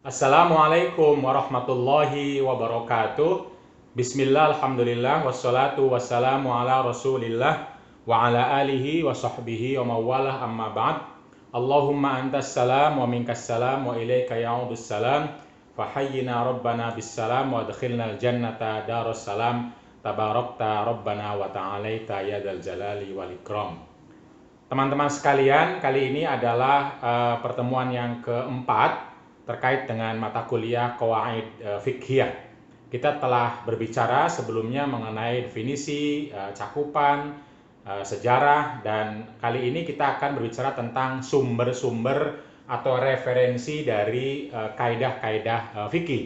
Assalamualaikum warahmatullahi wabarakatuh. Bismillah, alhamdulillah, wassalatu wassalamu ala rasulillah wa ala alihi wa sahbihi wa mawalah amma ba'd. Allahumma antas salam wa minkas salam wa ilaika ya'udus salam. Fahayyina rabbana bis salam wa adkhilna al-jannata darus salam. Tabarakta rabbana wa ta'alaita yadal jalali wal ikram. Teman-teman sekalian, kali ini adalah pertemuan yang keempat terkait dengan mata kuliah Qawaid Fiqhiyah. Kita telah berbicara sebelumnya mengenai definisi, cakupan, sejarah, dan kali ini kita akan berbicara tentang sumber-sumber atau referensi dari kaidah-kaidah fikih.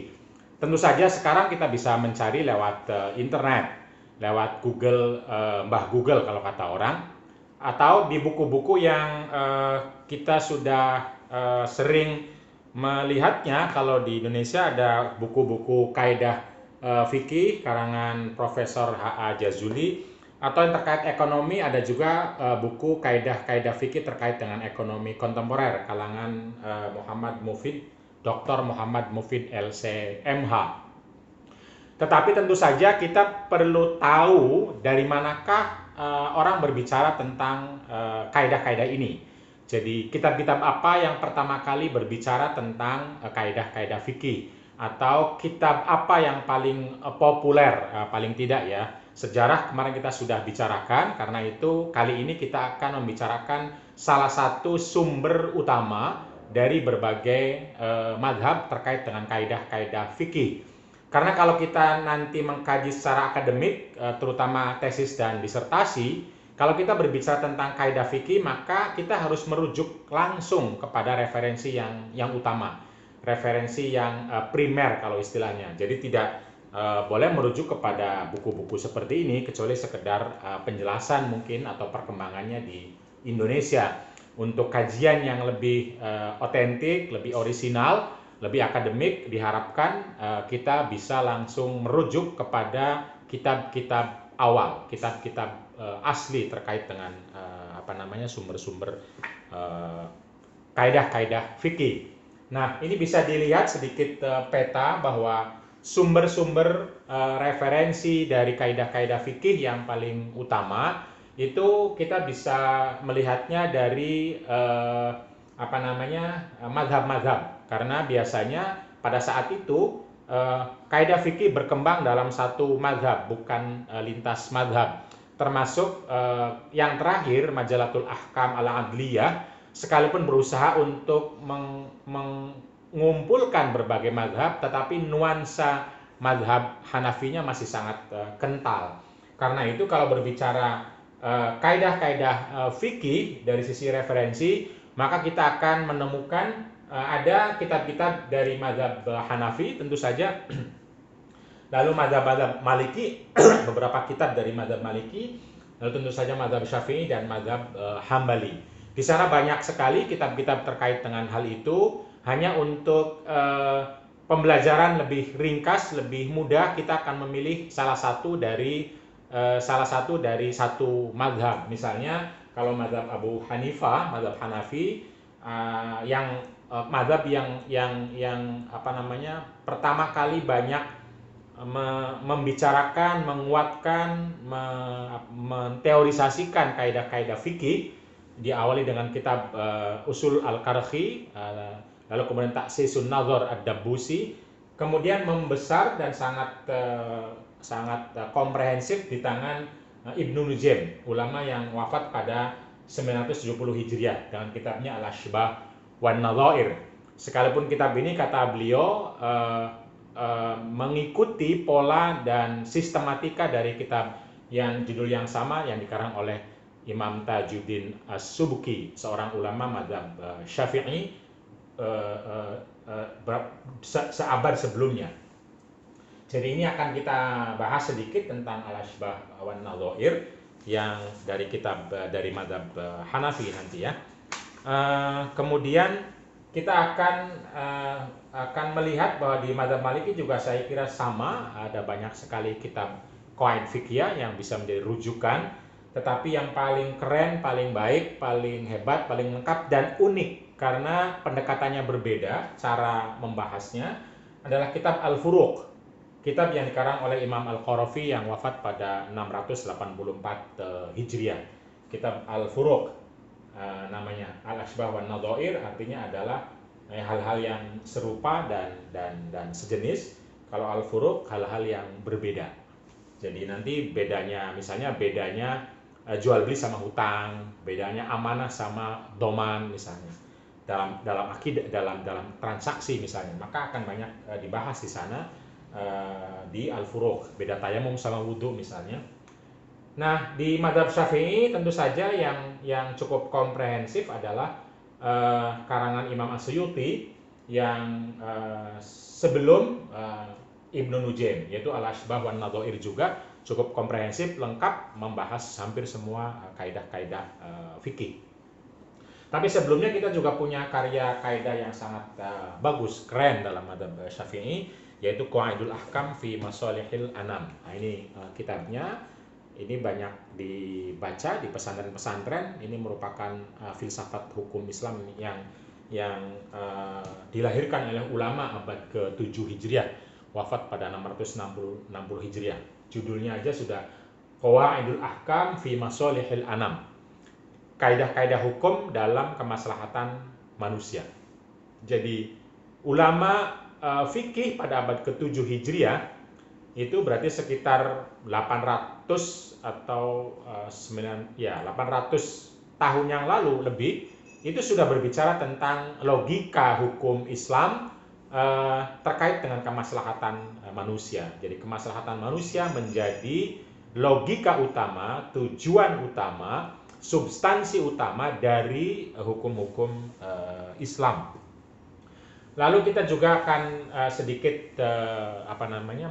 Tentu saja sekarang kita bisa mencari lewat internet, lewat Google, Mbah Google kalau kata orang, atau di buku-buku yang kita sudah sering melihatnya. Kalau di Indonesia ada buku-buku kaidah fikih karangan Profesor H.A. Jazuli, atau yang terkait ekonomi ada juga buku kaidah-kaidah fikih terkait dengan ekonomi kontemporer kalangan Muhammad Mufid, Dr. Muhammad Mufid LC.MH. Tetapi tentu saja kita perlu tahu dari manakah orang berbicara tentang kaidah-kaidah ini. Jadi kitab-kitab apa yang pertama kali berbicara tentang kaidah-kaidah fikih, atau kitab apa yang paling populer, paling tidak ya. Sejarah kemarin kita sudah bicarakan, karena itu kali ini kita akan membicarakan salah satu sumber utama dari berbagai madhab terkait dengan kaidah-kaidah fikih. Karena kalau kita nanti mengkaji secara akademik, terutama tesis dan disertasi, kalau kita berbicara tentang kaidah fikih, maka kita harus merujuk langsung kepada referensi yang utama, referensi yang primer kalau istilahnya. Jadi tidak boleh merujuk kepada buku-buku seperti ini, kecuali sekedar penjelasan mungkin atau perkembangannya di Indonesia. Untuk kajian yang lebih otentik, lebih orisinal, lebih akademik, diharapkan kita bisa langsung merujuk kepada kitab-kitab awal, kitab-kitab asli terkait dengan sumber-sumber kaidah-kaidah fikih. Nah, ini bisa dilihat sedikit peta bahwa sumber-sumber referensi dari kaidah-kaidah fikih yang paling utama itu kita bisa melihatnya dari madhab-madhab, karena biasanya pada saat itu kaidah fikih berkembang dalam satu madhab, bukan lintas madhab. Termasuk yang terakhir, Majalatul Ahkam Al-Adliyah, sekalipun berusaha untuk mengumpulkan berbagai madhab, tetapi nuansa madhab Hanafinya masih sangat kental. Karena itu kalau berbicara kaidah-kaidah fikih dari sisi referensi, maka kita akan menemukan ada kitab-kitab dari mazhab Hanafi tentu saja, lalu mazhab-mazhab Maliki, beberapa kitab dari mazhab Maliki, lalu tentu saja mazhab Syafi'i dan mazhab Hambali. Di sana banyak sekali kitab-kitab terkait dengan hal itu. Hanya untuk pembelajaran lebih ringkas, lebih mudah, kita akan memilih salah satu dari satu mazhab. Misalnya kalau mazhab Abu Hanifah, mazhab Hanafi, yang mazhab yang pertama kali banyak membicarakan, menguatkan, menteorisasikan kaidah-kaidah fikih, diawali dengan kitab Usul Al-Karhi, lalu kemudian Taksisun Nazar Ad-Dabbusi, kemudian membesar dan sangat komprehensif di tangan Ibnu Nujim, ulama yang wafat pada 970 Hijriah, dengan kitabnya Al-Ashbah wan Nadhair. Sekalipun kitab ini, kata beliau, mengikuti pola dan sistematika dari kitab yang judul yang sama yang dikarang oleh Imam Tajuddin As-Subki, seorang ulama mazhab Syafi'i seabad sebelumnya. Jadi ini akan kita bahas sedikit tentang Al-Ashbah wan Nadhair yang dari kitab dari mazhab Hanafi nanti ya. Kemudian kita akan melihat bahwa di mazhab Maliki juga saya kira sama, ada banyak sekali kitab qawaid fikih yang bisa menjadi rujukan, tetapi yang paling keren, paling baik, paling hebat, paling lengkap dan unik karena pendekatannya berbeda, cara membahasnya adalah kitab Al-Furuq. Kitab yang dikarang oleh Imam Al-Qarafi yang wafat pada 684 Hijriah. Kitab Al-Furuq namanya. Al-Ashbah wan Nadhair artinya adalah hal-hal yang serupa dan sejenis. Kalau Al-Furuq hal-hal yang berbeda. Jadi nanti bedanya, misalnya bedanya jual beli sama hutang, bedanya amanah sama doman misalnya. Dalam akidah, dalam transaksi misalnya, maka akan banyak dibahas di sana di Al-Furuq, beda tayamum sama wudhu misalnya. Nah, di madhab Syafi'i tentu saja yang cukup komprehensif adalah karangan Imam As-Suyuti yang sebelum Ibnu Nujaim, yaitu Al-Ashbah wan Nadhair, juga cukup komprehensif, lengkap, membahas hampir semua kaidah-kaidah fikih. Tapi sebelumnya kita juga punya karya kaidah yang sangat bagus, keren dalam madhab Syafi'i, yaitu Qawaidul Ahkam fi Masalihil Anam. Nah, ini kitabnya, ini banyak dibaca di pesantren-pesantren. Ini merupakan filsafat hukum Islam yang dilahirkan oleh ulama abad ke-7 Hijriah, wafat pada 660 Hijriah. Judulnya aja sudah Qawaidul Ahkam fi Masalihil Anam. Kaidah-kaidah hukum dalam kemaslahatan manusia. Jadi ulama fikih pada abad ke-7 Hijriah itu berarti sekitar 800 atau 800 tahun yang lalu lebih, itu sudah berbicara tentang logika hukum Islam terkait dengan kemaslahatan manusia. Jadi kemaslahatan manusia menjadi logika utama, tujuan utama, substansi utama dari hukum-hukum Islam. Lalu kita juga akan sedikit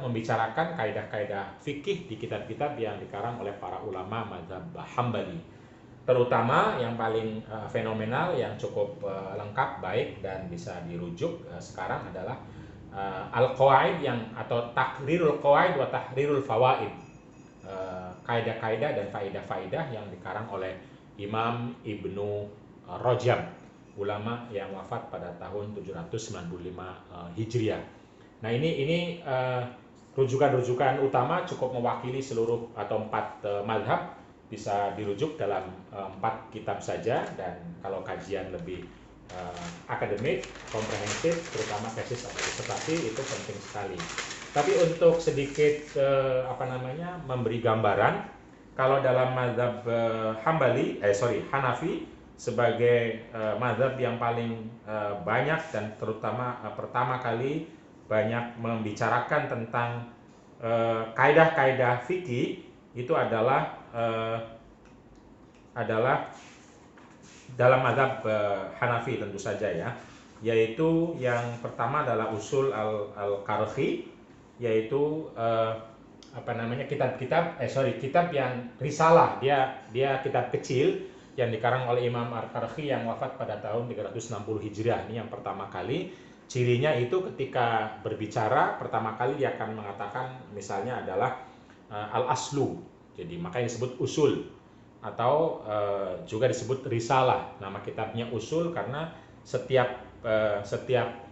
membicarakan kaidah-kaidah fikih di kitab-kitab yang dikarang oleh para ulama mazhab Hambali. Terutama yang paling fenomenal, yang cukup lengkap, baik, dan bisa dirujuk sekarang adalah Al-Qawaid atau Tahrirul Qawaid wa Tahrirul Fawaid. Kaidah-kaidah dan faidah-faidah yang dikarang oleh Imam Ibnu Rajab, ulama yang wafat pada tahun 795 Hijriah. Nah, ini rujukan-rujukan utama cukup mewakili seluruh atau 4 mazhab, bisa dirujuk dalam 4 kitab saja, dan kalau kajian lebih akademik, komprehensif, terutama tesis atau disertasi, itu penting sekali. Tapi untuk sedikit memberi gambaran, kalau dalam mazhab Hanafi sebagai mazhab yang paling banyak dan terutama pertama kali banyak membicarakan tentang kaidah-kaidah fikih, itu adalah dalam mazhab Hanafi tentu saja ya, yaitu yang pertama adalah usul al-Qarhi, yaitu kitab yang risalah, dia kitab kecil yang dikarang oleh Imam Al-Qarhi yang wafat pada tahun 360 Hijriah. Ini yang pertama kali. Cirinya itu ketika berbicara pertama kali dia akan mengatakan misalnya adalah al-aslu. Jadi makanya disebut usul, atau juga disebut risalah. Nama kitabnya usul karena setiap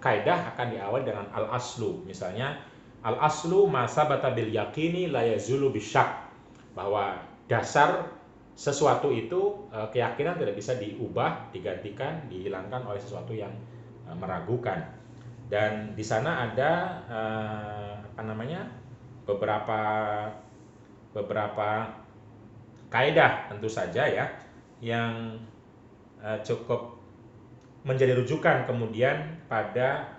kaidah akan diawali dengan al-aslu. Misalnya al-aslu ma sabata bil yaqini la yazulu bisyak, bahwa dasar sesuatu itu keyakinan tidak bisa diubah, digantikan, dihilangkan oleh sesuatu yang meragukan. Dan di sana ada beberapa kaidah tentu saja ya, yang cukup menjadi rujukan kemudian pada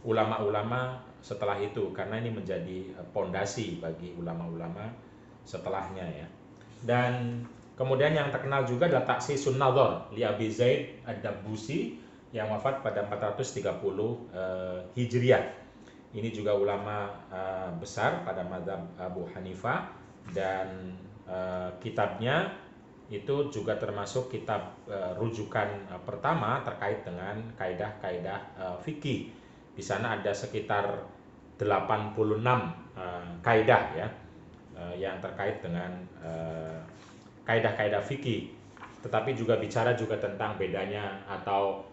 ulama-ulama setelah itu, karena ini menjadi pondasi bagi ulama-ulama setelahnya ya. Dan kemudian yang terkenal juga adalah Taksisun Nadhar li Abi Zaid Ad-Dabbusi yang wafat pada 430 Hijriah. Ini juga ulama besar pada mazhab Abu Hanifah, dan kitabnya itu juga termasuk kitab rujukan pertama terkait dengan kaidah-kaidah fikih. Di sana ada sekitar 86 kaidah ya, yang terkait dengan kaidah-kaidah fikih, tetapi juga bicara juga tentang bedanya atau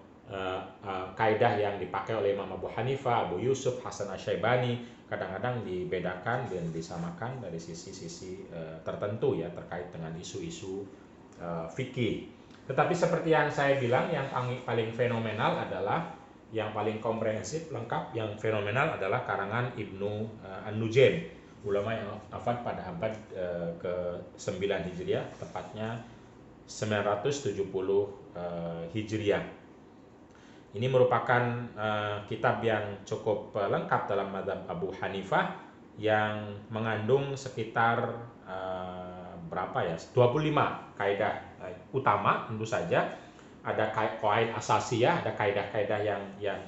kaidah yang dipakai oleh Imam Abu Hanifah, Abu Yusuf, Hasan Asy-Syaibani kadang-kadang dibedakan dan disamakan dari sisi-sisi tertentu ya terkait dengan isu-isu fikih. Tetapi seperti yang saya bilang, yang paling fenomenal adalah, yang paling komprehensif, lengkap, yang fenomenal adalah karangan Ibnu An-Nujaim, ulama yang wafat pada abad ke-9 Hijriah, tepatnya 970 Hijriah. Ini merupakan kitab yang cukup lengkap dalam mazhab Abu Hanifah, yang mengandung sekitar berapa ya, 25 kaidah utama. Tentu saja ada qawaid asasiyah, ada kaidah-kaidah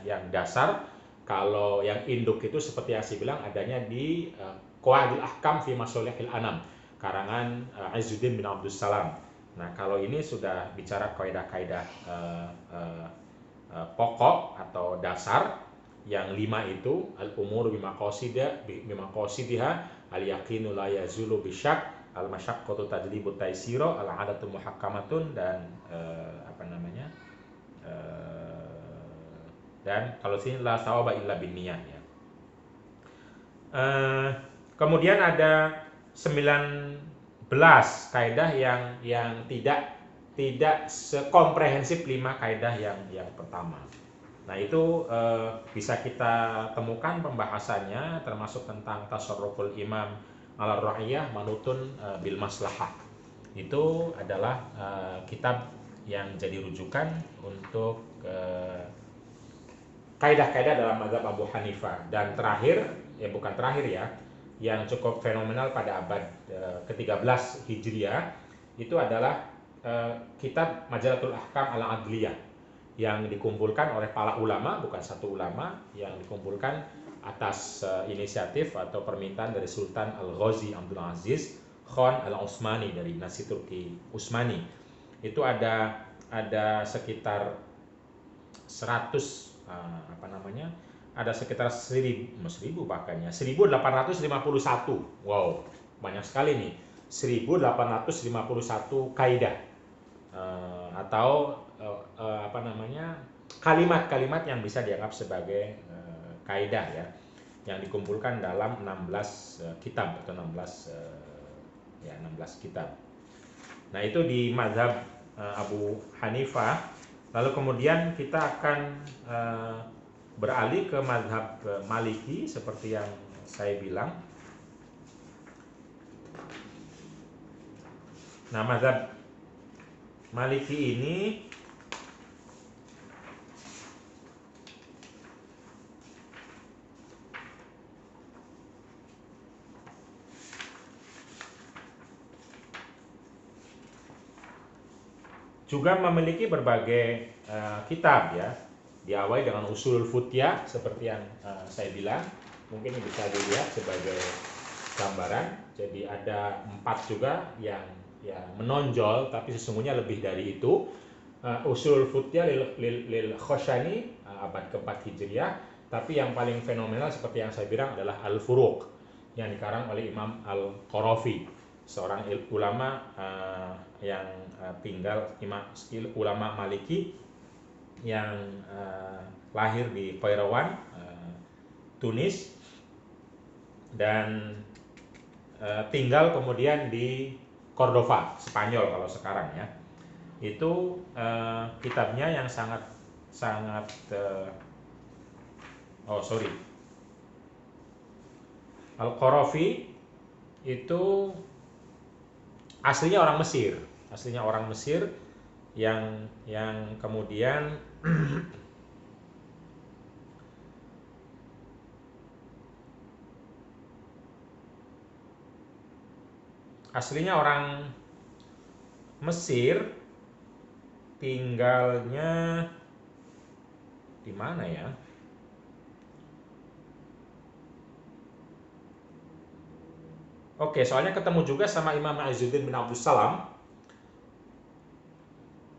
yang dasar. Kalau yang induk itu seperti yang saya bilang adanya di Qawaidul Ahkam fi Masalihil Anam, karangan Izzuddin bin Abdus Salam. Nah, kalau ini sudah bicara kaidah-kaidah pokok atau dasar yang 5 itu, al-umur bimaqasidiha, al-yaqinu la yazulu bisyak, al-masyaqqatu tajlibu taysira, al-'adatu muhakkamatun, dan dan kalau sini la thawaba illa binniyah ya. Kemudian ada 19 kaidah yang tidak sekomprehensif 5 kaidah yang pertama. Nah, itu bisa kita temukan pembahasannya, termasuk tentang tasarruful imam ala ra'iyah manutun bil maslahah. Itu adalah kitab yang jadi rujukan untuk kaidah-kaidah dalam mazhab Abu Hanifah. Dan terakhir, ya bukan terakhir ya, yang cukup fenomenal pada abad ke-13 Hijriah, itu adalah kitab Majalatul Ahkam al-Adliyah, yang dikumpulkan oleh para ulama, bukan satu ulama, yang dikumpulkan atas inisiatif atau permintaan dari Sultan Al-Ghazi Abdul Aziz Khan Al-Utsmani dari dinasti Turki Utsmani. Itu ada sekitar 100 ada sekitar 1000 bahkan ya, 1851. Wow, banyak sekali nih. 1851 kaidah atau kalimat-kalimat yang bisa dianggap sebagai kaidah ya, yang dikumpulkan dalam 16 kitab atau 16 kitab. Nah, itu di mazhab Abu Hanifah. Lalu kemudian kita akan beralih ke mazhab Maliki seperti yang saya bilang. Nah, mazhab Maliki ini juga memiliki berbagai kitab ya. Diawali dengan Ushulul Futyah seperti yang saya bilang, mungkin bisa dilihat sebagai gambaran. Jadi ada 4 juga yang menonjol, tapi sesungguhnya lebih dari itu. Ushulul Futyah lil Khoshani abad ke-4 Hijriah, tapi yang paling fenomenal seperti yang saya bilang adalah Al-Furuq yang dikarang oleh Imam Al-Qarafi, seorang ulama yang tinggal ulama Maliki yang lahir di Qairawan, Tunis, dan tinggal kemudian di Cordova, Spanyol kalau sekarang ya. Itu kitabnya yang sangat Al-Qarafi itu aslinya orang Mesir yang kemudian aslinya orang Mesir, tinggalnya di mana ya? Oke, soalnya ketemu juga sama Imam Izzuddin bin Abdus Salam,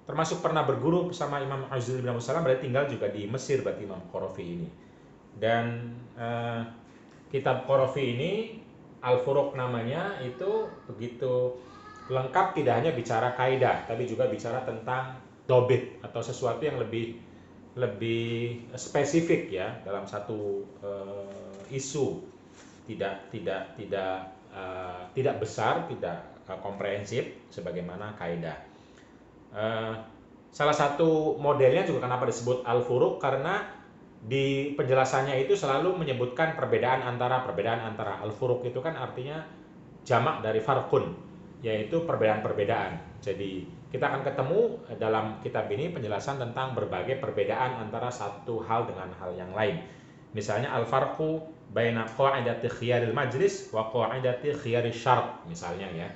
termasuk pernah berguru sama Imam Izzuddin bin Abdus Salam, berarti tinggal juga di Mesir berarti Imam Qarafi ini. Dan kitab Qarafi ini, Al-Furuq namanya, itu begitu lengkap, tidak hanya bicara kaidah, tapi juga bicara tentang dobit atau sesuatu yang lebih lebih spesifik ya dalam satu isu, tidak besar, tidak komprehensif sebagaimana kaidah. Salah satu modelnya juga kenapa disebut al-furuq, karena di penjelasannya itu selalu menyebutkan perbedaan antara al-furuq itu kan artinya jamak dari farqun, yaitu perbedaan-perbedaan. Jadi kita akan ketemu dalam kitab ini penjelasan tentang berbagai perbedaan antara satu hal dengan hal yang lain. Misalnya al-farqu baina qa'idati khiyaril majlis wa qa'idati khiyaril syart misalnya ya.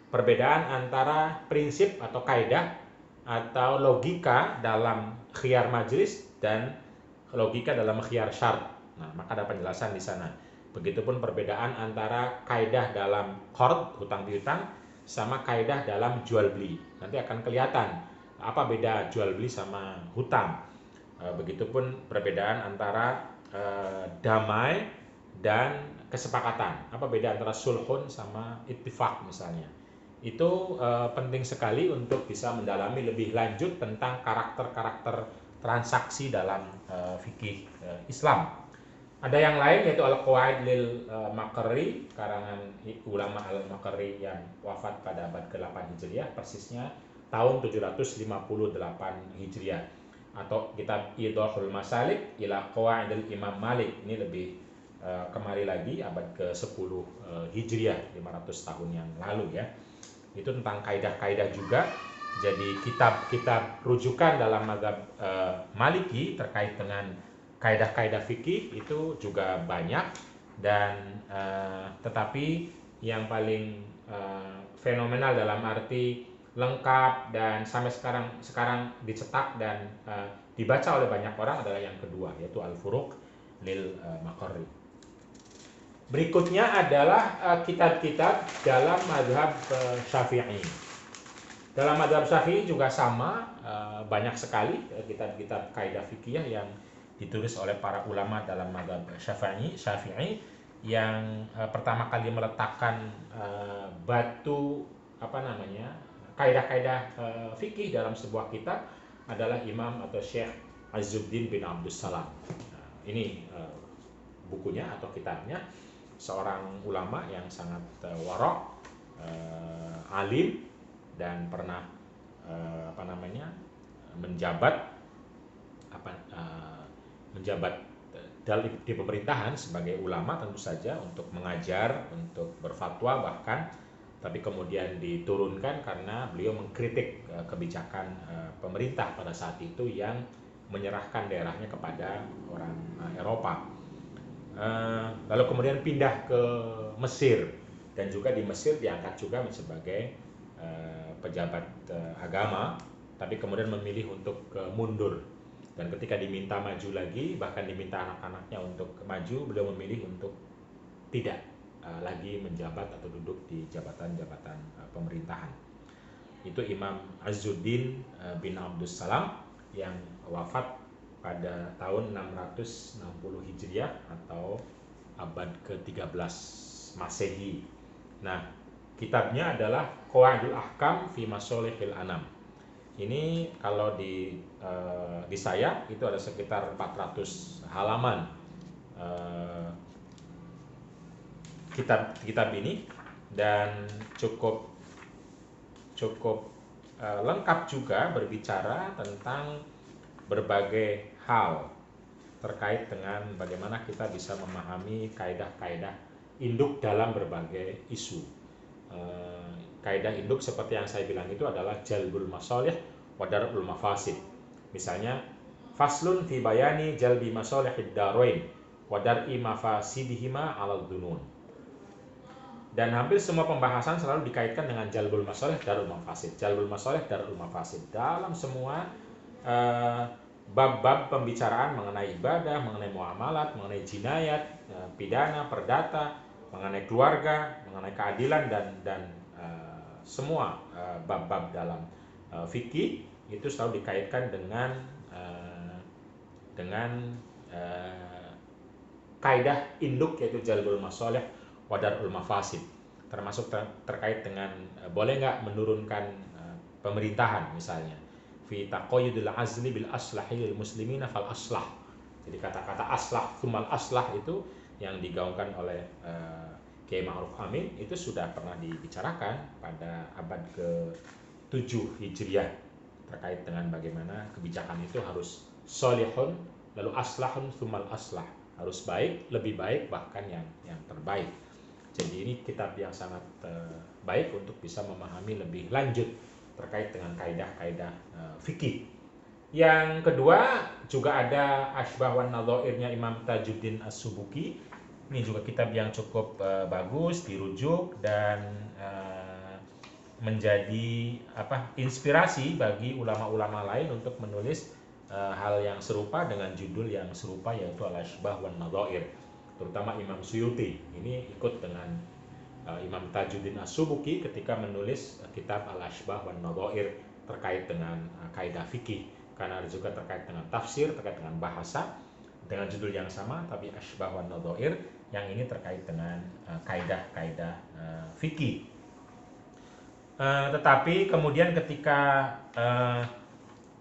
Perbedaan antara prinsip atau kaidah atau logika dalam khiyar majlis dan logika dalam khiyar syart. Nah, maka ada penjelasan di sana. Begitupun perbedaan antara kaidah dalam qard, hutang piutang, sama kaidah dalam jual beli. Nanti akan kelihatan apa beda jual beli sama hutang. Begitupun perbedaan antara damai dan kesepakatan. Apa beda antara sulhun sama ittifaq misalnya. Itu penting sekali untuk bisa mendalami lebih lanjut tentang karakter-karakter transaksi dalam fikih Islam. Ada yang lain yaitu Al-Qawaid lil Maqarri, karangan ulama Al-Maqarri yang wafat pada abad ke-8 Hijriah, persisnya tahun 758 Hijriah, atau kitab Idahul Masalik ila Qawaidil Imam Malik. Ini lebih kemari lagi abad ke-10 Hijriah, 500 tahun yang lalu ya. Itu tentang kaidah-kaidah juga. Jadi kitab-kitab rujukan dalam mazhab Maliki terkait dengan kaidah-kaidah fikih itu juga banyak, dan tetapi yang paling fenomenal dalam arti lengkap dan sampai sekarang dicetak dan dibaca oleh banyak orang adalah yang kedua, yaitu Al-Furuq lil Maqarri. Berikutnya adalah kitab-kitab dalam mazhab Syafi'i. Dalam mazhab Syafi'i juga sama, banyak sekali kitab-kitab kaidah fikih yang ditulis oleh para ulama dalam mazhab Syafi'i yang pertama kali meletakkan batu kaidah-kaidah fikih dalam sebuah kitab adalah Imam atau Syekh Izzuddin bin Abdussalam. Ini bukunya atau kitabnya, seorang ulama yang sangat warok, alim, dan pernah menjabat di pemerintahan sebagai ulama tentu saja, untuk mengajar, untuk berfatwa bahkan, tapi kemudian diturunkan karena beliau mengkritik kebijakan pemerintah pada saat itu yang menyerahkan daerahnya kepada orang Eropa. Lalu kemudian pindah ke Mesir, dan juga di Mesir diangkat juga sebagai pejabat agama, tapi kemudian memilih untuk mundur. Dan ketika diminta maju lagi, bahkan diminta anak-anaknya untuk maju, beliau memilih untuk tidak lagi menjabat atau duduk di jabatan-jabatan pemerintahan. Itu Imam Izzuddin bin Abdussalam yang wafat pada tahun 660 Hijriah atau abad ke-13 Masehi. Nah, kitabnya adalah Qawaidul Ahkam fi Masolihil Anam. Ini kalau di saya itu ada sekitar 400 halaman kitab ini, dan cukup lengkap juga berbicara tentang berbagai hal terkait dengan bagaimana kita bisa memahami kaidah-kaidah induk dalam berbagai isu. Kaidah induk seperti yang saya bilang itu adalah jalbul masalih wa dar'ul mafasid. Misalnya, faslun fi bayani jalbi masalihid darain wa dar'i mafasidihima 'alal dunun. Dan hampir semua pembahasan selalu dikaitkan dengan jalbul masalih, darul mafasid. Jalbul masalih, darul mafasid. Dalam semua bab-bab pembicaraan mengenai ibadah, mengenai muamalat, mengenai jinayat, pidana, perdata, mengenai keluarga, mengenai keadilan, dan semua bab-bab dalam fikih itu selalu dikaitkan dengan kaidah induk, yaitu jalbul masalih wa darul mafasid, termasuk terkait dengan boleh nggak menurunkan pemerintahan misalnya. fi taqayyudil azli bil aslahi lil muslimina fal aslah. Jadi kata-kata aslah tsumal aslah itu yang digaungkan oleh Kiai Ma'ruf Amin itu sudah pernah dibicarakan pada abad ke-7 Hijriah terkait dengan bagaimana kebijakan itu harus solihun lalu aslahun tsumal aslah, harus baik, lebih baik, bahkan yang terbaik. Jadi ini kitab yang sangat baik untuk bisa memahami lebih lanjut terkait dengan kaidah-kaidah fikih. Yang kedua juga ada Asbah wan Nadhairnya Imam Tajuddin As-Subuki. Ini juga kitab yang cukup bagus, dirujuk dan menjadi inspirasi bagi ulama-ulama lain untuk menulis hal yang serupa dengan judul yang serupa, yaitu Al-Asbah wan Nadhair. Terutama Imam Suyuti ini ikut dengan Imam Tajuddin As-Subuki ketika menulis kitab Al-Asbah wan Nadhair terkait dengan kaidah fikih, karena ada juga terkait dengan tafsir, terkait dengan bahasa dengan judul yang sama tapi Asbah wan Nadhair, yang ini terkait dengan kaidah-kaidah fikih. Tetapi kemudian ketika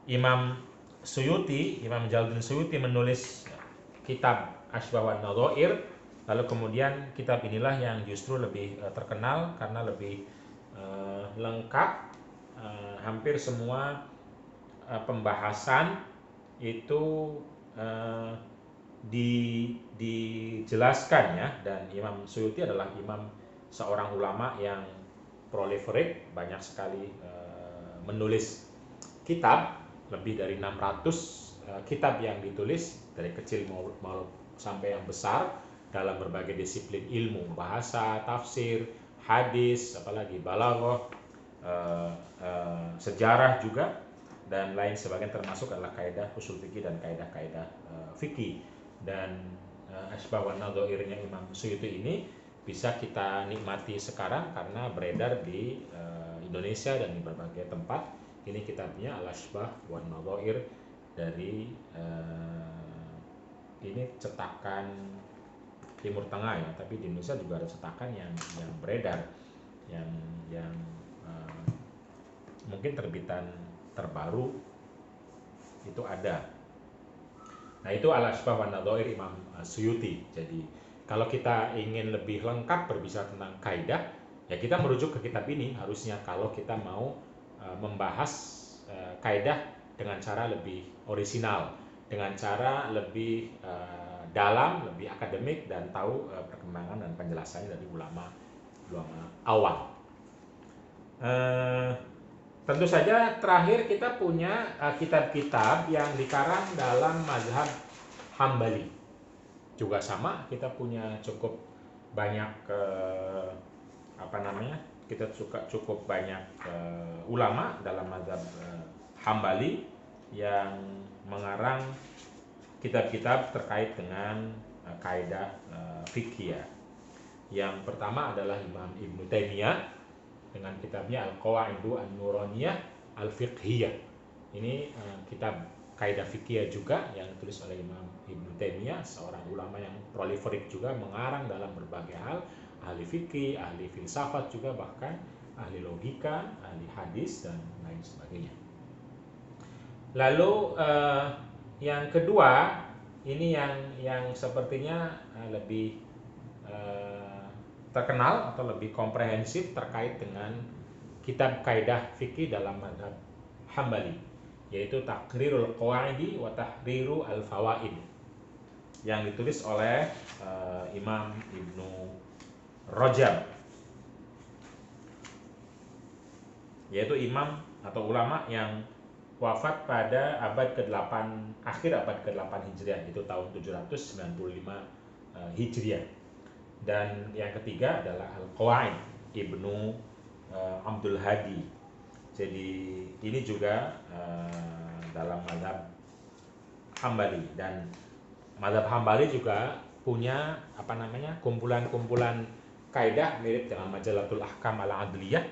Imam Jalaluddin Suyuti menulis kitab Asbah wan Nadhair, lalu kemudian kitab inilah yang justru lebih terkenal karena lebih lengkap. Hampir semua pembahasan itu dijelaskan ya, dan Imam Suyuti adalah seorang ulama yang proliferik, banyak sekali menulis kitab, lebih dari 600 kitab yang ditulis dari kecil mau sampai yang besar dalam berbagai disiplin ilmu, bahasa, tafsir, hadis, apalagi balaghah, sejarah juga, dan lain sebagainya, termasuk adalah kaidah usul fikih dan kaidah-kaidah fikih. Dan Asbah wan Nadhairnya Imam Suyuti ini bisa kita nikmati sekarang karena beredar di Indonesia dan di berbagai tempat. Ini kitabnya Al-Asbah wan Nadhair dari ini cetakan Timur Tengah ya, tapi di Indonesia juga ada cetakan yang beredar, yang mungkin terbitan terbaru itu ada. Nah, itu Al-Asbah wan Nadhair Imam Suyuti. Jadi kalau kita ingin lebih lengkap berbicara tentang kaidah, ya kita merujuk ke kitab ini harusnya, kalau kita mau membahas kaidah dengan cara lebih orisinal, dengan cara lebih dalam, lebih akademik, dan tahu perkembangan dan penjelasannya dari ulama awam. Tentu saja terakhir kita punya kitab-kitab yang dikarang dalam mazhab Hambali. Juga sama, kita punya cukup banyak kita cukup banyak ulama dalam mazhab Hambali yang mengarang kitab-kitab terkait dengan kaidah fikih. Yang pertama adalah Imam Ibnu Taimiyah dengan kitabnya Al-Qawaidu An-Nuraniyah Al-Fiqhiyah. Ini kitab kaidah fikih juga yang ditulis oleh Imam Ibnu Taimiyah, seorang ulama yang proliferik juga, mengarang dalam berbagai hal, ahli fikih, ahli filsafat juga, bahkan ahli logika, ahli hadis, dan lain sebagainya. Lalu yang kedua, ini yang sepertinya lebih terkenal atau lebih komprehensif terkait dengan kitab kaidah fikih dalam mazhab Hambali, yaitu Taqrirul Qawaidi wa Tahriru Al-Fawaid, yang ditulis oleh Imam Ibnu Rajab, yaitu imam atau ulama yang wafat pada akhir abad ke-8 Hijriah, itu tahun 795 Hijriah. Dan yang ketiga adalah Al-Qawaid Ibnu Abdul Hadi. Jadi ini juga dalam mazhab Hambali, dan mazhab Hambali juga punya kumpulan-kumpulan kaidah mirip dengan Majalatul Ahkam Al-Adliyah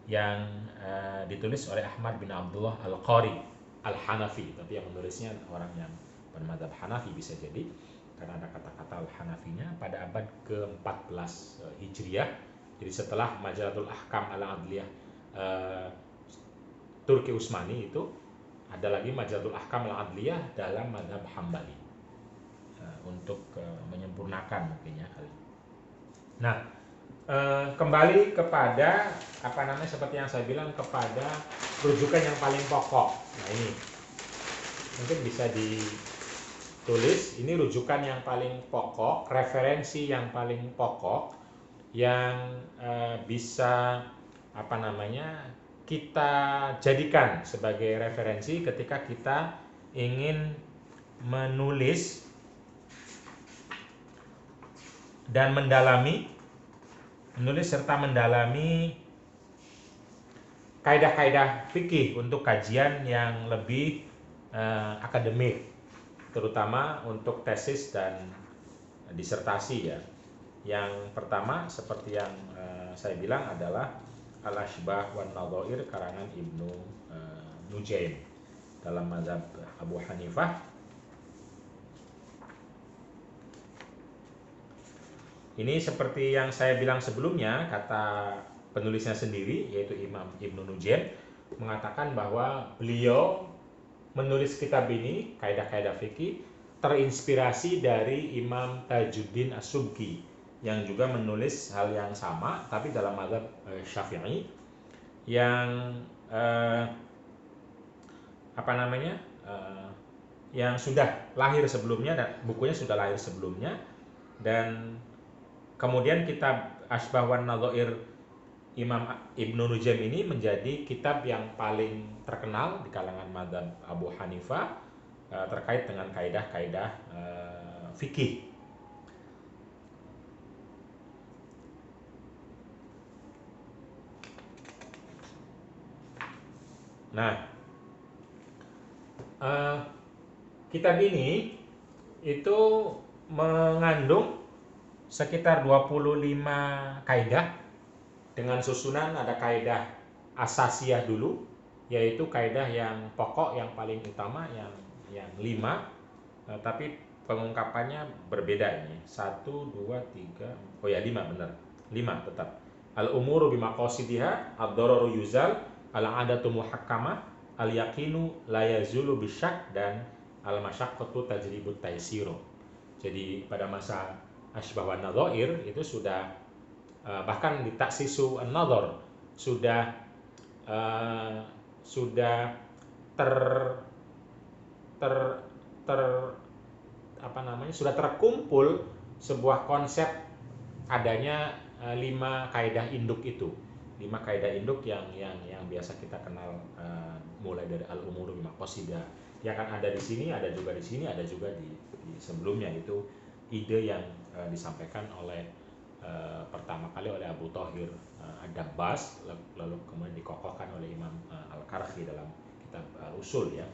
yang ditulis oleh Ahmad bin Abdullah Al-Qari Al-Hanafi, tapi yang menulisnya orang yang bermadzhab Hanafi bisa jadi, karena ada kata-kata Al-Hanafinya pada abad ke-14 Hijriah. Jadi setelah Majalatul Ahkam Al-Adliyah Turki Utsmani itu, ada lagi Majalatul Ahkam Al-Adliyah dalam mazhab Hambali, untuk menyempurnakan mungkin ya kali. Nah, kembali kepada apa namanya, seperti yang saya bilang, kepada rujukan yang paling pokok. Nah, ini mungkin bisa ditulis, ini rujukan yang paling pokok, referensi yang paling pokok yang bisa apa namanya kita jadikan sebagai referensi ketika kita ingin menulis dan menulis serta mendalami kaidah-kaidah fikih untuk kajian yang lebih akademik, terutama untuk tesis dan disertasi ya. Yang pertama seperti yang saya bilang adalah Al-Ashbah wan Nadhair karangan Ibnu Nujaim dalam mazhab Abu Hanifah. Ini seperti yang saya bilang sebelumnya, kata penulisnya sendiri yaitu Imam Ibnu Nujaim mengatakan bahwa beliau menulis kitab ini, kaidah-kaidah fikih, terinspirasi dari Imam Tajuddin As-Subki yang juga menulis hal yang sama tapi dalam mazhab Syafi'i, yang yang sudah lahir sebelumnya, dan bukunya sudah lahir sebelumnya, dan kemudian kitab Ashbah wan Nadhair Imam Ibnu Nujaim ini menjadi kitab yang paling terkenal di kalangan mazhab Abu Hanifah terkait dengan kaidah-kaidah fikih. Nah, kitab ini itu mengandung sekitar 25 kaidah dengan susunan. Ada kaidah asasiyah dulu, yaitu kaidah yang pokok yang paling utama, yang 5, tapi pengungkapannya berbeda ini. 1, 2, 3, 5 benar. 5 tetap. Al-umuru bimaqasidiha, ad-dararu yuzal, al-adatu muhakkamah, al-yaqinu la yazulu bisyak, dan al-masyaqqatu tajribut taisiru. Jadi pada masa Ashbah wan Nadhair itu sudah bahkan di taksisu an-nadhar sudah sudah terkumpul sebuah konsep adanya 5 kaidah induk itu. 5 kaidah induk yang biasa kita kenal, mulai dari al-umuru bimaqasidiha yang akan ada di sini, ada juga di sini, ada juga di sebelumnya. Itu ide yang disampaikan oleh pertama kali oleh Abu Thahir Ad-Dabbas, lalu kemudian dikokohkan oleh Imam Al-Karhi dalam kitab Al-Usul ya.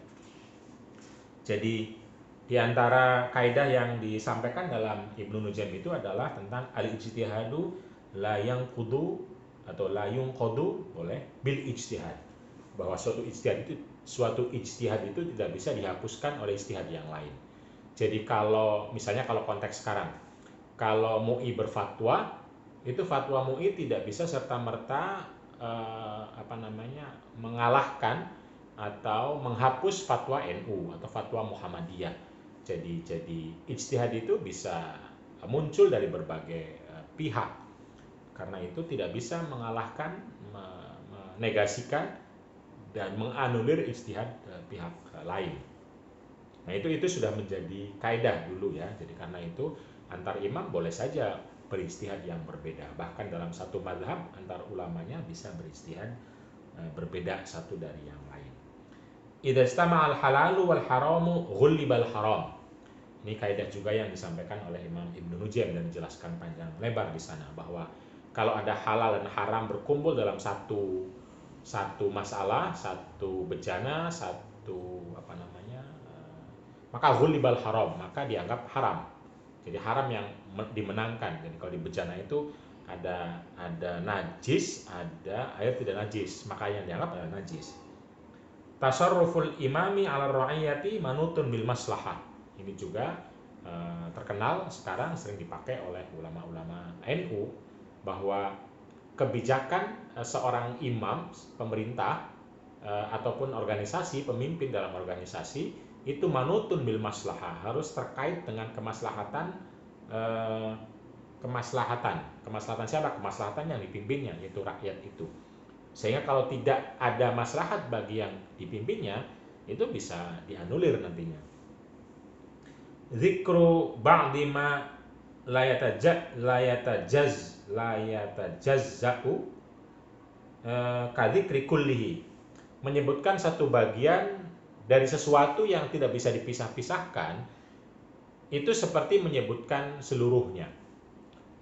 Jadi di antara kaidah yang disampaikan dalam Ibnu Nujaim itu adalah tentang al-ijtihadu la yanqudu atau la yunqadu boleh bil ijtihad, bahwa suatu ijtihad itu tidak bisa dihapuskan oleh ijtihad yang lain. Jadi kalau misalnya kalau konteks sekarang, kalau MUI berfatwa, itu fatwa MUI tidak bisa serta-merta mengalahkan atau menghapus fatwa NU atau fatwa Muhammadiyah. Jadi ijtihad itu bisa muncul dari berbagai pihak. Karena itu tidak bisa mengalahkan, menegasikan, dan menganulir ijtihad pihak lain. Nah, itu sudah menjadi kaidah dulu ya. Jadi karena itu antar imam boleh saja berijtihad yang berbeda. Bahkan dalam satu mazhab antar ulamanya bisa berijtihad berbeda satu dari yang lain. Idza istama'al halalu wal haramu ghullibal haram. Ini kaidah juga yang disampaikan oleh Imam Ibnu Nujaim dan dijelaskan panjang lebar di sana, bahwa kalau ada halal dan haram berkumpul dalam satu masalah, satu bejana, maka ghullibal haram, maka dianggap haram. Jadi haram yang dimenangkan. Jadi kalau di bejana itu ada najis, ada air tidak najis, maka yang dianggap adalah najis. Tasarruful imami ala ra'iyati manutun bil maslahah. Ini juga terkenal sekarang, sering dipakai oleh ulama-ulama NU, bahwa kebijakan seorang imam pemerintah ataupun organisasi, pemimpin dalam organisasi itu manutun bil maslahah, harus terkait dengan kemaslahatan. eh, Kemaslahatan siapa? Kemaslahatan yang dipimpinnya, yaitu rakyat itu. Sehingga kalau tidak ada maslahat bagi yang dipimpinnya, itu bisa dianulir nantinya. Zikru ba'di ma layatajazza'u kadzikri kullihi, menyebutkan satu bagian dari sesuatu yang tidak bisa dipisah-pisahkan, itu seperti menyebutkan seluruhnya.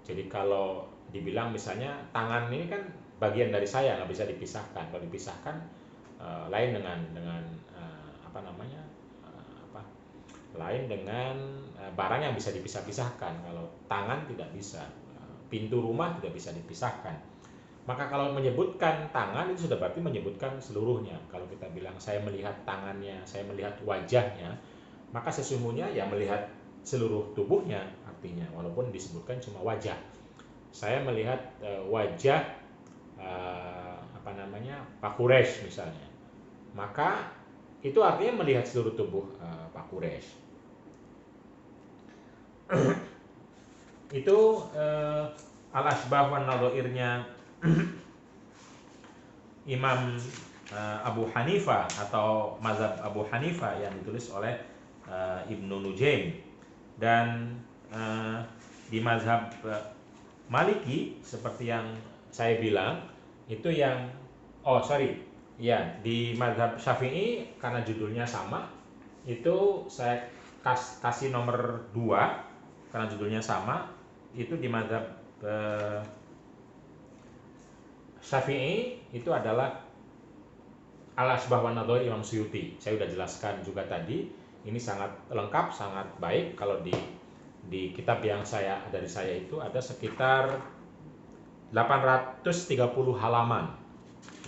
Jadi kalau dibilang misalnya tangan ini kan bagian dari saya, nggak bisa dipisahkan. Kalau dipisahkan lain dengan apa namanya apa lain dengan barang yang bisa dipisah-pisahkan. Kalau tangan tidak bisa, pintu rumah tidak bisa dipisahkan. Maka kalau menyebutkan tangan itu sudah berarti menyebutkan seluruhnya. Kalau kita bilang saya melihat tangannya, saya melihat wajahnya, maka sesungguhnya ya melihat seluruh tubuhnya artinya, walaupun disebutkan cuma wajah. Saya melihat wajah apa namanya Pak Quraisy misalnya, maka itu artinya melihat seluruh tubuh Pak Quraisy. Itu al-asbah wan nadhairnya Imam Abu Hanifah atau mazhab Abu Hanifah yang ditulis oleh Ibnu Nujaim. Dan di mazhab Maliki seperti yang saya bilang itu yang di mazhab Syafi'i karena judulnya sama, itu saya kasih nomor 2 karena judulnya sama. Itu di mazhab Syafi'i itu adalah Al-Asbah wan Nadhair Imam Suyuti. Saya sudah jelaskan juga tadi. Ini sangat lengkap, sangat baik. Kalau di kitab yang dari saya itu ada sekitar 830 halaman.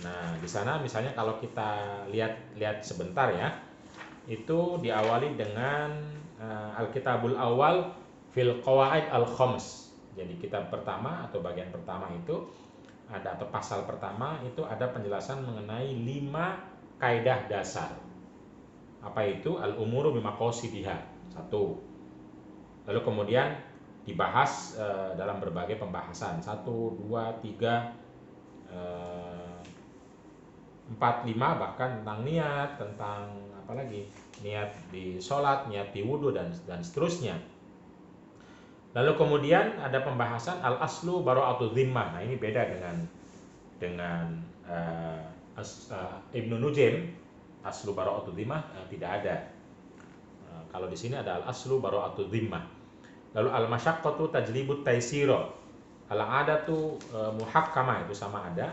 Nah, di sana misalnya kalau kita lihat sebentar ya, itu diawali dengan Al-Kitabul Awal fil Qawaid al-Khams. Jadi kitab pertama atau bagian pertama itu ada, atau pasal pertama itu ada penjelasan mengenai 5 kaidah dasar. Apa itu? Al-umuru bimaqasidiha, 1. Lalu kemudian dibahas dalam berbagai pembahasan, 1, 2, 3, 4, 5, bahkan tentang niat, tentang apa lagi? Niat di sholat, niat di wudhu, dan seterusnya. Lalu kemudian ada pembahasan al-aslu bara'atu dhimmah. Nah, ini beda dengan Ibnu Nujaim. Aslu bara'atu dhimmah tidak ada. Kalau di sini ada al-aslu bara'atu dhimmah. Lalu al-masyaqqatu tajlibut taysira. Al-'adatu muhakkamah, itu sama ada.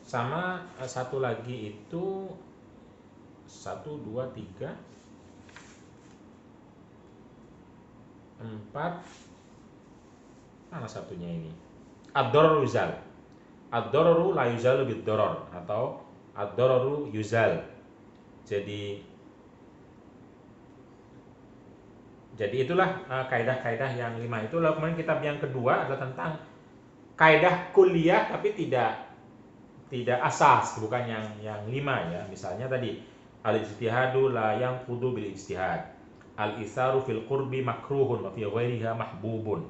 Sama satu lagi itu 1, 2, 3, 4. Mana satunya ini? Ad-dararu yuzal. Ad-dararu la yuzalu bid-darar, atau ad-dararu yuzal. Jadi itulah kaidah-kaidah yang 5 itu. Lalu kemudian kitab yang kedua adalah tentang kaidah kuliah, tapi tidak asas, bukan yang 5 ya. Misalnya tadi al-ijtihadu la yanqudu bil ijtihad. Al-isaru fil qurbi makruhun wa fi ghairiha mahbubun.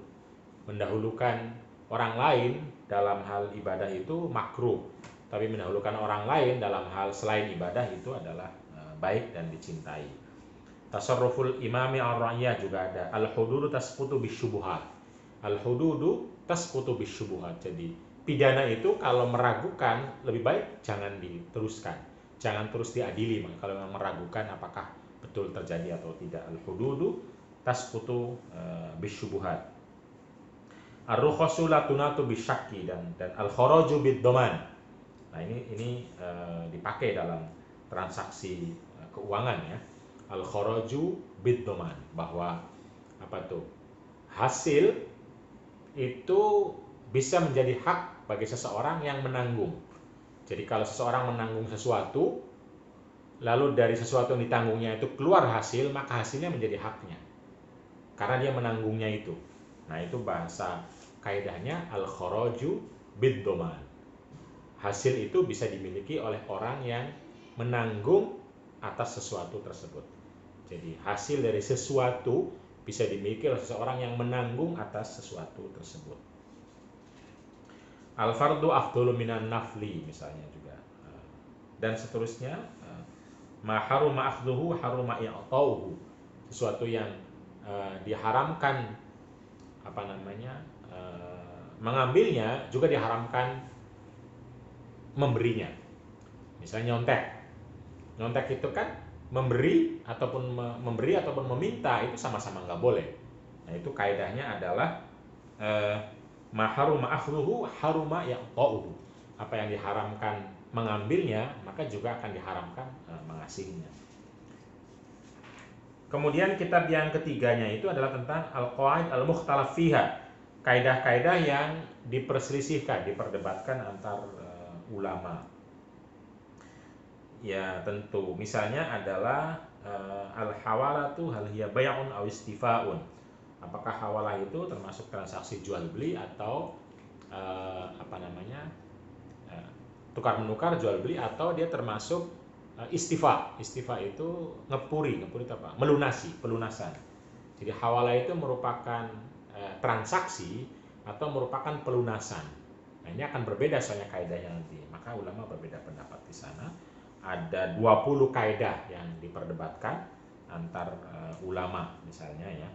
Mendahulukan orang lain dalam hal ibadah itu makruh, tapi mendahulukan orang lain dalam hal selain ibadah itu adalah baik dan dicintai. Tasarruful imami ar-ra'iyah juga ada. Al-hududu tasqutu bisyubuhat. Al-hududu tasqutu bisyubuhat. Jadi pidana itu kalau meragukan, lebih baik jangan diteruskan, jangan terus diadili. Kalau meragukan apakah betul terjadi atau tidak. Al-hududu tasqutu bisyubuhat. Ar-rukhasu la tunatu bisyakki, dan al-kharaju bid-dhaman. Nah, ini dipakai dalam transaksi keuangan ya. Al-kharaju bid-dhaman, bahwa apa tuh? Hasil itu bisa menjadi hak bagi seseorang yang menanggung. Jadi kalau seseorang menanggung sesuatu, lalu dari sesuatu yang ditanggungnya itu keluar hasil, maka hasilnya menjadi haknya karena dia menanggungnya itu. Nah, itu bahasa kaidahnya al-kharaju bid-dhaman. Hasil itu bisa dimiliki oleh orang yang menanggung atas sesuatu tersebut. Jadi hasil dari sesuatu bisa dimiliki oleh seseorang yang menanggung atas sesuatu tersebut. Al-fardu afdhalu minan nafli misalnya juga. Dan seterusnya, ma haruma akhdhuhu haruma i'tauhu. Sesuatu yang diharamkan mengambilnya juga diharamkan memberinya. Misalnya nyontek. Nyontek itu kan memberi ataupun meminta itu sama-sama nggak boleh. Nah, itu kaidahnya adalah ma haruma akhdhuhu haruma ya'ta'uhu. Apa yang diharamkan mengambilnya, maka juga akan diharamkan mengasihinya. Kemudian kitab yang ketiganya itu adalah tentang al-qawaid al-mukhtalaf fiha. Kaidah-kaidah yang diperselisihkan, diperdebatkan antar ulama. Ya, tentu misalnya adalah al-hawalatu hal hiya bai'un aw istifa'un. Apakah hawalah itu termasuk transaksi jual beli atau tukar menukar jual beli, atau dia termasuk istifa. Istifa itu ngepuri itu apa? Pelunasan. Jadi hawalah itu merupakan transaksi atau merupakan pelunasan. Nah, ini akan berbeda soalnya kaidahnya nanti. Maka ulama berbeda pendapat di sana. Ada 20 kaidah yang diperdebatkan antar ulama misalnya ya.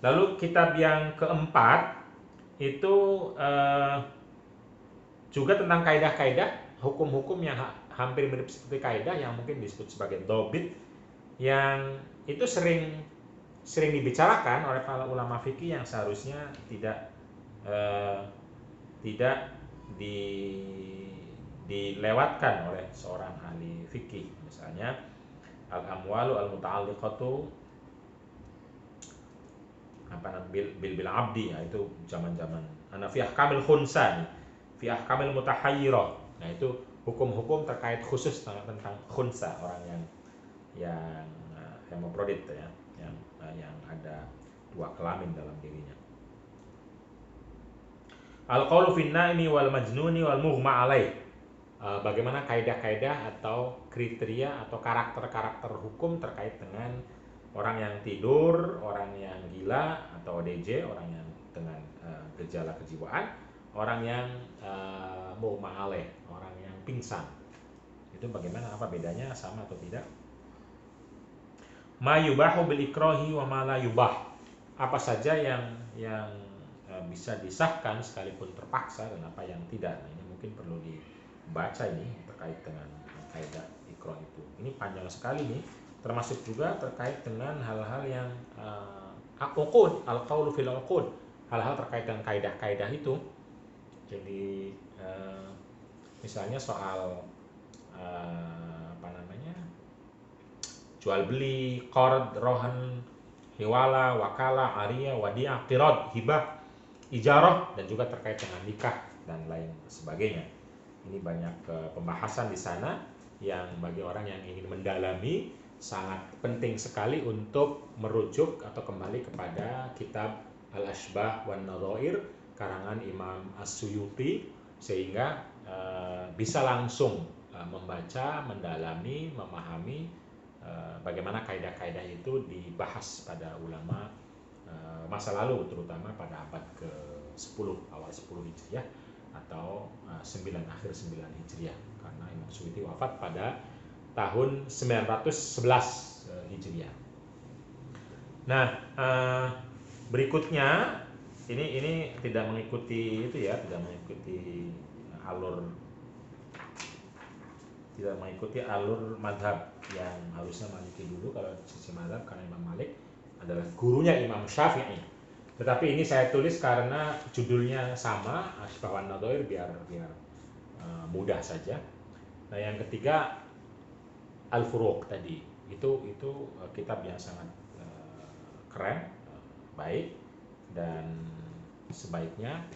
Lalu kitab yang keempat itu juga tentang kaidah-kaidah hukum-hukum yang hampir mirip seperti kaidah yang mungkin disebut sebagai dobit, yang itu sering dibicarakan oleh para ulama fikih yang seharusnya tidak dilewatkan oleh seorang ahli fikih. Misalnya al-amwalu al-muta'alliqatu bil abdi, yaitu zaman-zaman fi ahkamil khunsa, fi ahkamil mutahayyirah. Nah, itu hukum-hukum terkait khusus tentang khunsa, orang yang hemofrodit ya, yang ada dua kelamin dalam dirinya. Al-qaulu fin naimi wal majnuni wal mughma alaih. Bagaimana kaidah-kaidah atau kriteria atau karakter-karakter hukum terkait dengan orang yang tidur, orang yang gila atau ODJ, orang yang dengan gejala kejiwaan, orang yang mughma alaih, orang yang pingsan. Itu bagaimana, apa bedanya, sama atau tidak? Ma yubahu bil ikrahi wa ma la yubah. Apa saja yang bisa disahkan sekalipun terpaksa, dan apa yang tidak. Nah, ini mungkin perlu dibaca ini terkait dengan kaidah ikrah itu. Ini panjang sekali nih, termasuk juga terkait dengan hal-hal yang uqud, al-qaulu fil uqud, hal-hal terkait dengan kaidah-kaidah itu. Jadi misalnya soal jual beli, qard, rohan, hiwala, wakala, ariyah, wadiah, qirad, hibah, ijarah, dan juga terkait dengan nikah dan lain sebagainya. Ini banyak pembahasan di sana yang bagi orang yang ingin mendalami sangat penting sekali untuk merujuk atau kembali kepada kitab Al-Ashbah wan Nadhair karangan Imam As-Suyuti, sehingga bisa langsung membaca, mendalami, memahami bagaimana kaidah-kaidah itu dibahas pada ulama masa lalu, terutama pada abad ke-10, awal 10 Hijriah atau akhir 9 Hijriah, karena Imam Suyuti wafat pada tahun 911 Hijriah. Nah, berikutnya ini tidak mengikuti tidak mengikuti alur madhab yang harusnya Maliki dulu kalau sisi madhab, karena Imam Malik adalah gurunya Imam Syafi'i. Tetapi ini saya tulis karena judulnya sama, Ashbah wan Nadhair, biar mudah saja. Nah, yang ketiga Al-Furuq tadi, itu kitab yang sangat keren, baik, dan sebaiknya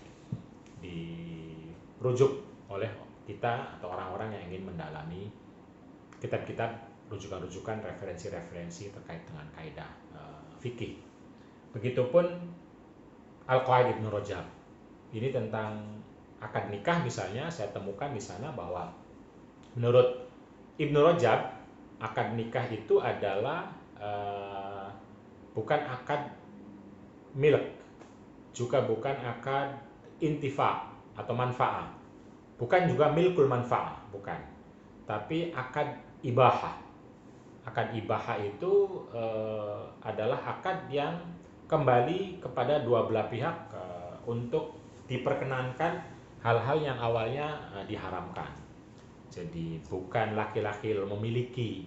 dirujuk oleh kita atau orang-orang yang ingin mendalami kitab-kitab rujukan-rujukan, referensi-referensi terkait dengan kaidah fikih. Begitupun Al-Qawaid Ibnu Rajab. Ini tentang akad nikah misalnya, saya temukan di sana bahwa menurut Ibnu Rajab, akad nikah itu adalah bukan akad milik, juga bukan akad intifa atau manfaat, bukan juga milkul manfaat, bukan, tapi akad ibahah. Akad ibahah itu adalah akad yang kembali kepada dua belah pihak untuk diperkenankan hal-hal yang awalnya diharamkan. Jadi bukan laki-laki memiliki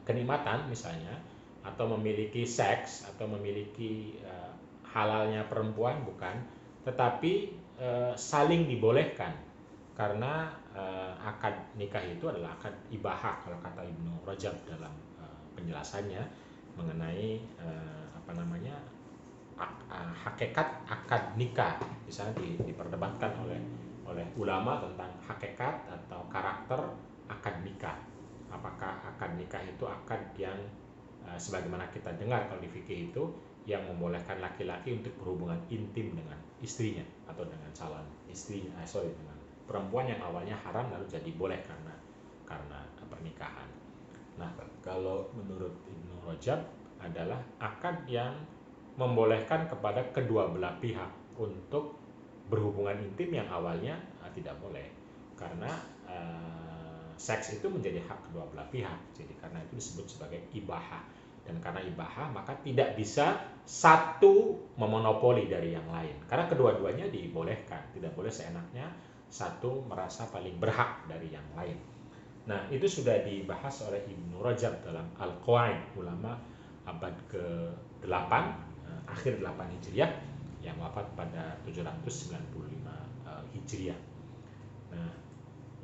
kenikmatan misalnya, atau memiliki seks, atau memiliki halalnya perempuan, bukan, tetapi saling dibolehkan, karena akad nikah itu adalah akad ibahah kalau kata Ibnu Rajab dalam penjelasannya mengenai hakikat akad nikah. Misalnya diperdebatkan oleh ulama tentang hakikat atau karakter akad nikah. Apakah akad nikah itu akad yang sebagaimana kita dengar kalau di fikih itu yang membolehkan laki-laki untuk berhubungan intim dengan istrinya atau dengan calon istrinya, dengan perempuan yang awalnya haram lalu jadi boleh karena pernikahan. Nah, kalau menurut Ibnu Rajab adalah akad yang membolehkan kepada kedua belah pihak untuk berhubungan intim yang awalnya tidak boleh, karena seks itu menjadi hak kedua belah pihak. Jadi karena itu disebut sebagai ibahah, dan karena ibahah maka tidak bisa satu memonopoli dari yang lain, karena kedua-duanya dibolehkan, tidak boleh seenaknya satu merasa paling berhak dari yang lain. Nah, itu sudah dibahas oleh Ibnu Rajab dalam Al-Qawaid, ulama abad ke-8, akhir 8 Hijriah, yang wafat pada 795 Hijriah. Nah,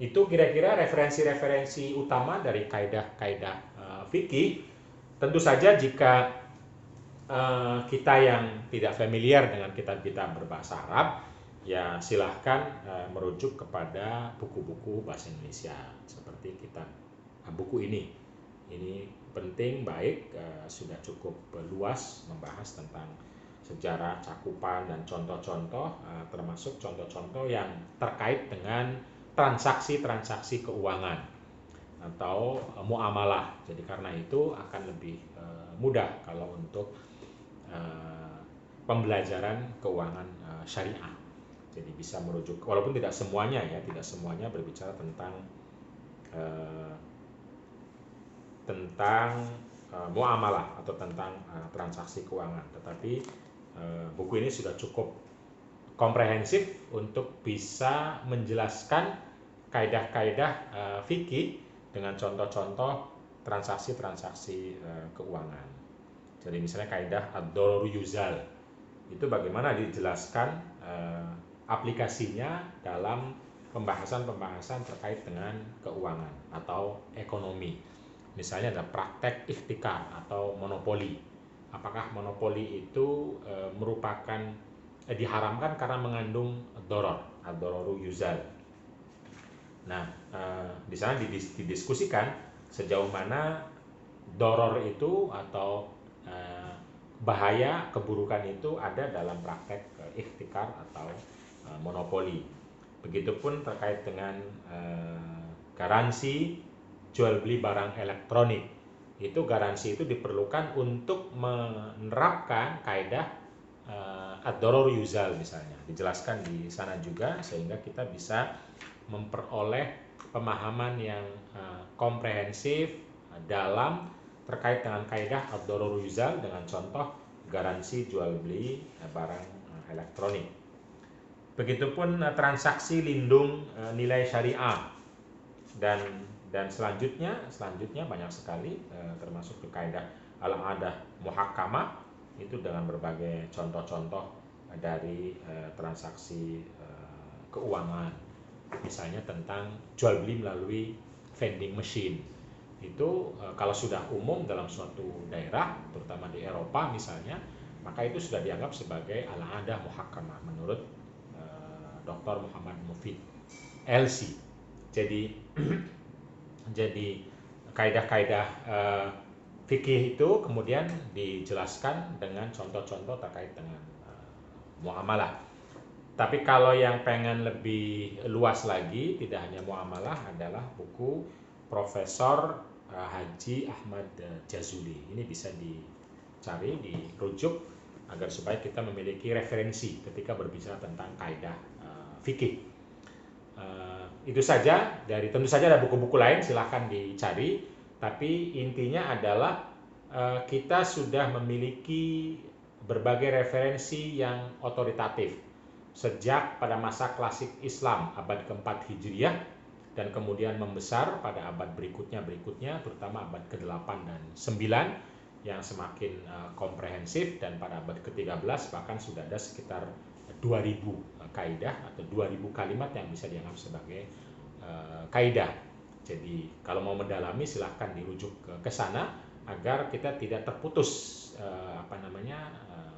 itu kira-kira referensi-referensi utama dari kaidah-kaidah fikih. Tentu saja jika kita yang tidak familiar dengan kitab-kitab berbahasa Arab, ya silahkan merujuk kepada buku-buku bahasa Indonesia seperti kitab buku ini. Ini penting, baik, sudah cukup luas membahas tentang sejarah, cakupan, dan contoh-contoh, termasuk contoh-contoh yang terkait dengan transaksi-transaksi keuangan atau muamalah. Jadi karena itu akan lebih mudah kalau untuk pembelajaran keuangan syariah. Jadi bisa merujuk, walaupun tidak semuanya ya, tidak semuanya berbicara tentang muamalah atau tentang transaksi keuangan, tetapi buku ini sudah cukup komprehensif untuk bisa menjelaskan kaidah-kaidah fikih dengan contoh-contoh transaksi-transaksi keuangan. Jadi misalnya kaidah ad-dararu yuzal, itu bagaimana dijelaskan aplikasinya dalam pembahasan-pembahasan terkait dengan keuangan atau ekonomi. Misalnya ada praktek ihtikar atau monopoli. Apakah monopoli itu merupakan diharamkan karena mengandung doror, ad-dararu yuzal. Nah, di sana didiskusikan sejauh mana doror itu atau bahaya, keburukan itu ada dalam praktek ihtikar atau monopoli. Begitupun terkait dengan garansi jual beli barang elektronik. Itu garansi itu diperlukan untuk menerapkan kaidah ad-dararu yuzal misalnya. Dijelaskan di sana juga sehingga kita bisa memperoleh pemahaman yang komprehensif dalam terkait dengan kaidah ad-dararu yuzal dengan contoh garansi jual beli barang elektronik. Begitupun transaksi lindung nilai syariah dan selanjutnya banyak sekali, termasuk ke kaidah al-adah muhakkamah, itu dengan berbagai contoh-contoh dari transaksi keuangan, misalnya tentang jual beli melalui vending machine. Itu kalau sudah umum dalam suatu daerah, terutama di Eropa misalnya, maka itu sudah dianggap sebagai al-adah muhakkamah menurut Dr. Muhammad Mufid LC. Jadi kaidah-kaidah fikih itu kemudian dijelaskan dengan contoh-contoh terkait dengan muamalah. Tapi kalau yang pengen lebih luas lagi, tidak hanya muamalah, adalah buku Profesor Haji Ahmad Jazuli. Ini bisa dicari, dirujuk agar supaya kita memiliki referensi ketika berbicara tentang kaidah fikih. Itu saja. Tentu saja ada buku-buku lain, silahkan dicari. Tapi intinya adalah kita sudah memiliki berbagai referensi yang otoritatif sejak pada masa klasik Islam abad ke-4 Hijriah, dan kemudian membesar pada abad berikutnya, terutama abad ke-8 dan 9 yang semakin komprehensif, dan pada abad ke-13 bahkan sudah ada sekitar 2000 kaidah atau 2000 kalimat yang bisa dianggap sebagai kaidah. Jadi kalau mau mendalami silahkan dirujuk ke sana agar kita tidak terputus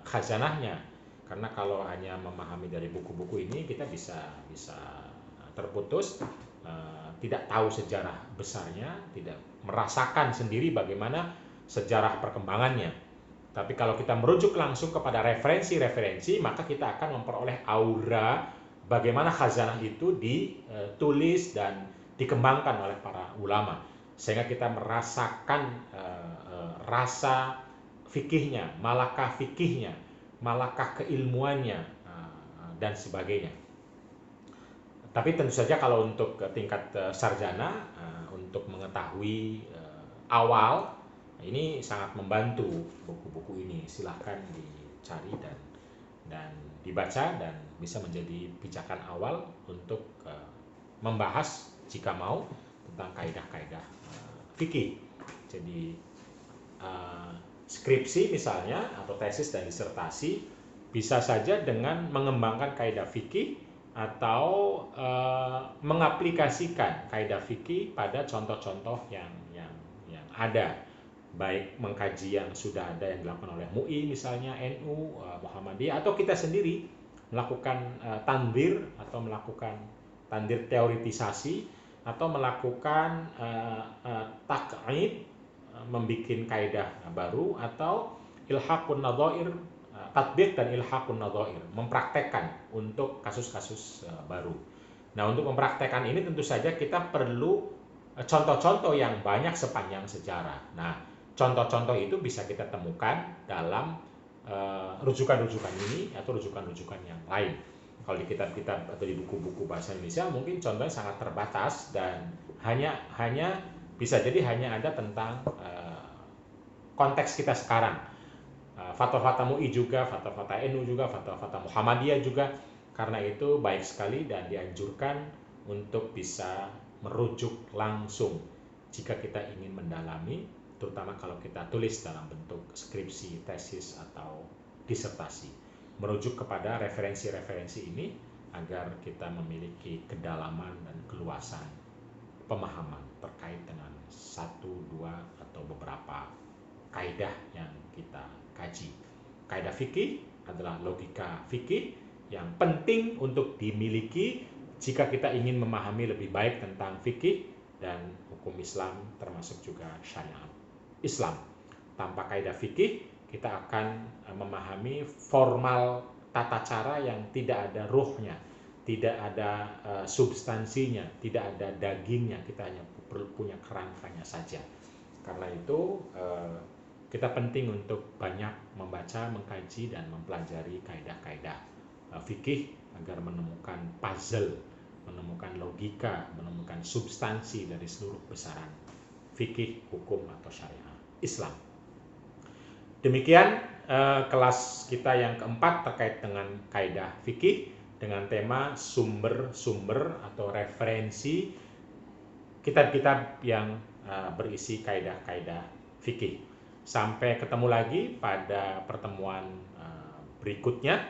khazanahnya. Karena kalau hanya memahami dari buku-buku ini kita bisa terputus, tidak tahu sejarah besarnya, tidak merasakan sendiri bagaimana sejarah perkembangannya. Tapi kalau kita merujuk langsung kepada referensi-referensi, maka kita akan memperoleh aura bagaimana khazanah itu ditulis dan dikembangkan oleh para ulama, sehingga kita merasakan rasa fikihnya, malakah fikihnya, malakah keilmuannya, dan sebagainya. Tapi tentu saja kalau untuk tingkat sarjana, untuk mengetahui awal, ini sangat membantu buku-buku ini. Silahkan dicari dan dibaca, dan bisa menjadi pijakan awal untuk membahas jika mau tentang kaidah-kaidah fikih. Jadi skripsi misalnya atau tesis dan disertasi bisa saja dengan mengembangkan kaidah fikih atau mengaplikasikan kaidah fikih pada contoh-contoh yang ada, baik mengkaji yang sudah ada yang dilakukan oleh MUI misalnya, NU, Muhammadiyah, atau kita sendiri melakukan tandir atau melakukan tandir teoritisasi, atau melakukan taq'id, membikin kaidah baru, atau ilhaqun nadhair, tatbiq dan ilhaqun nadhair, mempraktekkan untuk kasus-kasus baru. Nah, untuk mempraktekkan ini tentu saja kita perlu contoh-contoh yang banyak sepanjang sejarah. Nah, contoh-contoh itu bisa kita temukan dalam rujukan-rujukan ini atau rujukan-rujukan yang lain. Kalau di kitab-kitab atau di buku-buku bahasa Indonesia mungkin contohnya sangat terbatas, dan hanya bisa jadi hanya ada tentang konteks kita sekarang. Fatwa-fatwa MUI juga, fatwa-fatwa NU juga, fatwa-fatwa Muhammadiyah juga. Karena itu baik sekali dan dianjurkan untuk bisa merujuk langsung jika kita ingin mendalami, terutama kalau kita tulis dalam bentuk skripsi, tesis, atau disertasi. Merujuk kepada referensi-referensi ini agar kita memiliki kedalaman dan keluasan pemahaman terkait dengan satu, dua, atau beberapa kaidah yang kita kaji. Kaidah fikih adalah logika fikih yang penting untuk dimiliki jika kita ingin memahami lebih baik tentang fikih dan hukum Islam, termasuk juga syariat Islam. Tanpa kaidah fikih, kita akan memahami formal tata cara yang tidak ada ruhnya, tidak ada substansinya, tidak ada dagingnya, kita hanya perlu punya kerangkanya saja. Karena itu kita penting untuk banyak membaca, mengkaji, dan mempelajari kaidah-kaidah fikih agar menemukan puzzle, menemukan logika, menemukan substansi dari seluruh besaran fikih, hukum, atau syariat Islam. Demikian kelas kita yang keempat terkait dengan kaidah fikih dengan tema sumber-sumber atau referensi kitab-kitab yang berisi kaidah-kaidah fikih. Sampai ketemu lagi pada pertemuan berikutnya.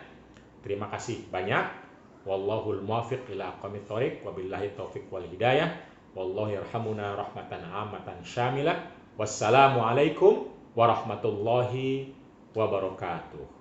Terima kasih banyak. Wallahul muwaffiq ila aqwamit thoriq, wabillahi taufiq wal hidayah. Wallahu yarhamuna rahmatan 'ammatan syamilah. Wassalamualaikum warahmatullahi wabarakatuh.